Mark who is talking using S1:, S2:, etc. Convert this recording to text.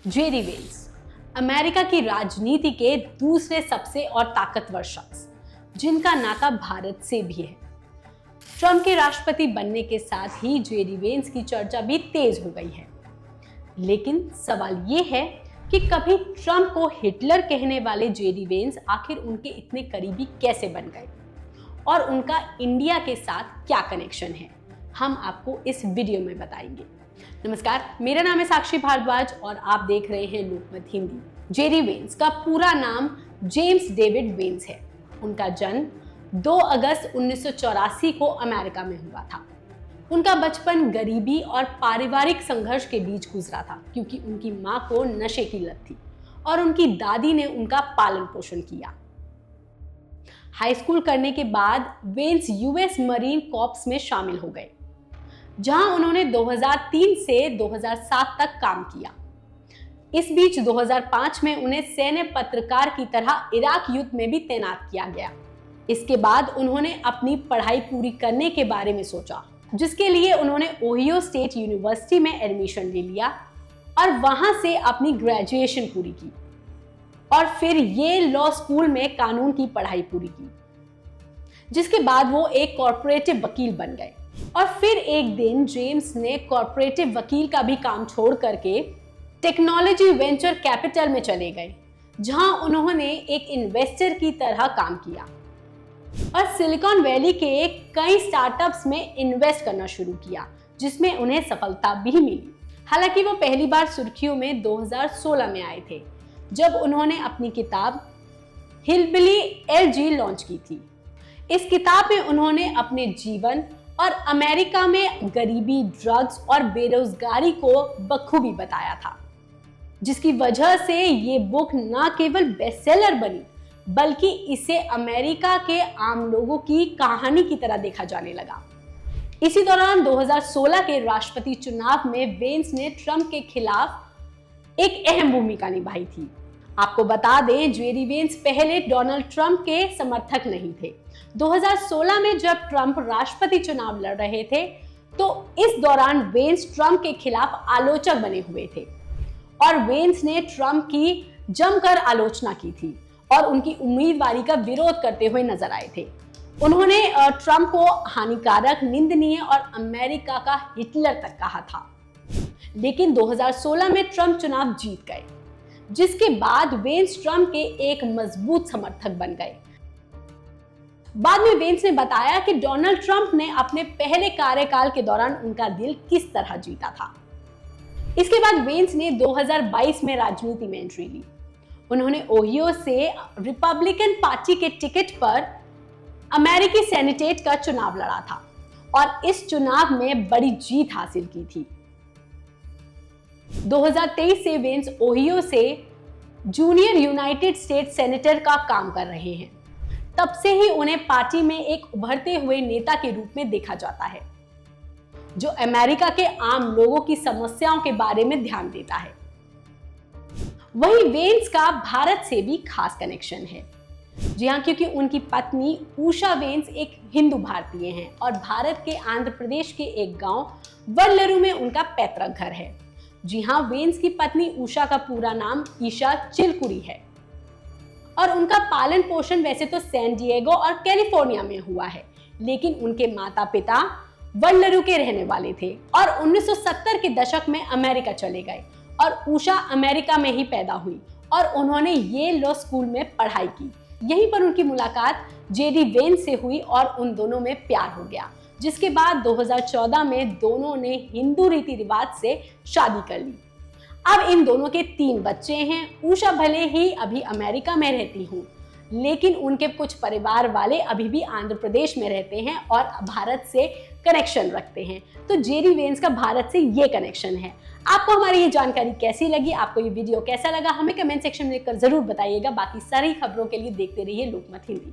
S1: Jerry veins America की राजनीति के दूसरे सबसे और ताकतवर शख्स, जिनका नाता भारत से भी है। ट्रंप के राष्ट्रपति बनने के साथ ही जेरी वेंस की चर्चा भी तेज हो गई है। लेकिन सवाल ये है कि कभी ट्रंप को हिटलर कहने वाले जेरी वेंस आखिर उनके इतने करीबी कैसे बन गए और उनका इंडिया के साथ क्या कनेक्शन है, हम आपको इस वीडियो में बताएंगे। नमस्कार, मेरा नाम है साक्षी भारद्वाज और आप देख रहे हैं लोकमत हिंदी। जेरी वेंस का पूरा नाम जेम्स डेविड वेंस है। उनका जन्म 2 अगस्त 1984 को अमेरिका में हुआ था। उनका बचपन गरीबी और पारिवारिक संघर्ष के बीच गुजरा था, क्योंकि उनकी मां को नशे की लत थी और उनकी दादी ने उनका पालन पोषण किया। हाई स्कूल करने के बाद वेंस यूएस मरीन कॉर्प्स में शामिल हो गए, जहां उन्होंने 2003 से 2007 तक काम किया। इस बीच 2005 में उन्हें सैन्य पत्रकार की तरह इराक युद्ध में भी तैनात किया गया। इसके बाद उन्होंने अपनी पढ़ाई पूरी करने के बारे में सोचा, जिसके लिए उन्होंने ओहियो स्टेट यूनिवर्सिटी में एडमिशन ले लिया और वहां से अपनी ग्रेजुएशन पूरी की और फिर ये लॉ स्कूल में कानून की पढ़ाई पूरी की, जिसके बाद वो एक कॉर्पोरेटिव वकील बन गए। और फिर एक दिन जेम्स ने कॉर्पोरेटिव वकील का भी काम छोड़ करके टेक्नोलॉजी वेंचर कैपिटल में चले गए, जहां उन्होंने एक इन्वेस्टर की तरह काम किया और सिलिकॉन वैली के कई स्टार्टअप्स में इन्वेस्ट करना शुरू किया, जिसमें उन्हें सफलता भी मिली। हालांकि वो पहली बार सुर्खियों में 2016 में आए थे, जब उन्होंने अपनी किताब हिलबिली एलजी लॉन्च की थी। इस किताब में उन्होंने अपने जीवन और अमेरिका में गरीबी, ड्रग्स और बेरोजगारी को बखूबी बताया था, जिसकी वजह से ये बुक न केवल बेस्टसेलर बनी, बल्कि इसे अमेरिका के आम लोगों की कहानी की तरह देखा जाने लगा। इसी दौरान 2016 के राष्ट्रपति चुनाव में वेंस ने ट्रंप के खिलाफ एक अहम भूमिका निभाई थी। आपको बता दें, जेरी वेंस पहले डोनाल्ड ट्रंप के समर्थक नहीं थे। 2016 में जब ट्रंप राष्ट्रपति चुनाव लड़ रहे थे, तो इस दौरान वेंस ट्रंप के खिलाफ आलोचक बने हुए थे और वेंस ने ट्रंप की जमकर आलोचना की थी और उनकी उम्मीदवारी का विरोध करते हुए नजर आए थे। उन्होंने ट्रंप को हानिकारक, निंदनीय और अमेरिका का हिटलर तक कहा था। लेकिन 2016 में ट्रंप चुनाव जीत गए, जिसके बाद वेंस ट्रंप के एक मजबूत समर्थक बन गए। बाद में वेंस ने बताया कि डोनाल्ड ट्रंप ने अपने पहले कार्यकाल के दौरान उनका दिल किस तरह जीता था। इसके बाद वेंस ने 2022 में राजनीति में एंट्री ली। उन्होंने ओहियो से रिपब्लिकन पार्टी के टिकट पर अमेरिकी सेनेट का चुनाव लड़ा था और इस चुनाव में बड़ी जीत हासिल की थी। 2023 से वेंस ओहियो से जूनियर यूनाइटेड स्टेट सेनेटर का काम कर रहे हैं। तब से ही उन्हें पार्टी में एक उभरते हुए नेता के रूप में देखा जाता है, जो अमेरिका के आम लोगों की समस्याओं के बारे में ध्यान देता है। वहीं वेंस का भारत से भी खास कनेक्शन है। जी हाँ, क्योंकि उनकी पत्नी उषा वेंस एक हिंदू भारतीय हैं और भारत के आंध्र प्रदेश के एक गांव वल्लरू में उनका पैतृक घर है। जी हाँ, वेंस की पत्नी उषा का पूरा नाम ईशा चिलकुरी है और उनका पालन पोषण वैसे तो सैन डिएगो और कैलिफोर्निया में हुआ है, लेकिन उनके माता पिता वल्लरू के रहने वाले थे और 1970 के दशक में अमेरिका चले गए और उषा अमेरिका में ही पैदा हुई और उन्होंने ये लॉ स्कूल में पढ़ाई की। यहीं पर उनकी मुलाकात जेरी वेंस से हुई और उन दोनों में प्यार हो गया, जिसके बाद 2014 में दोनों ने हिंदू रीति रिवाज से शादी कर ली। अब इन दोनों के 3 बच्चे हैं। उषा भले ही अभी अमेरिका में रहती हूँ, लेकिन उनके कुछ परिवार वाले अभी भी आंध्र प्रदेश में रहते हैं और भारत से कनेक्शन रखते हैं। तो जेरी वेंस का भारत से ये कनेक्शन है। आपको हमारी ये जानकारी कैसी लगी, आपको ये वीडियो कैसा लगा, हमें कमेंट सेक्शन में लिखकर जरूर बताइएगा। बाकी सारी खबरों के लिए देखते रहिए लोकमत हिंदी।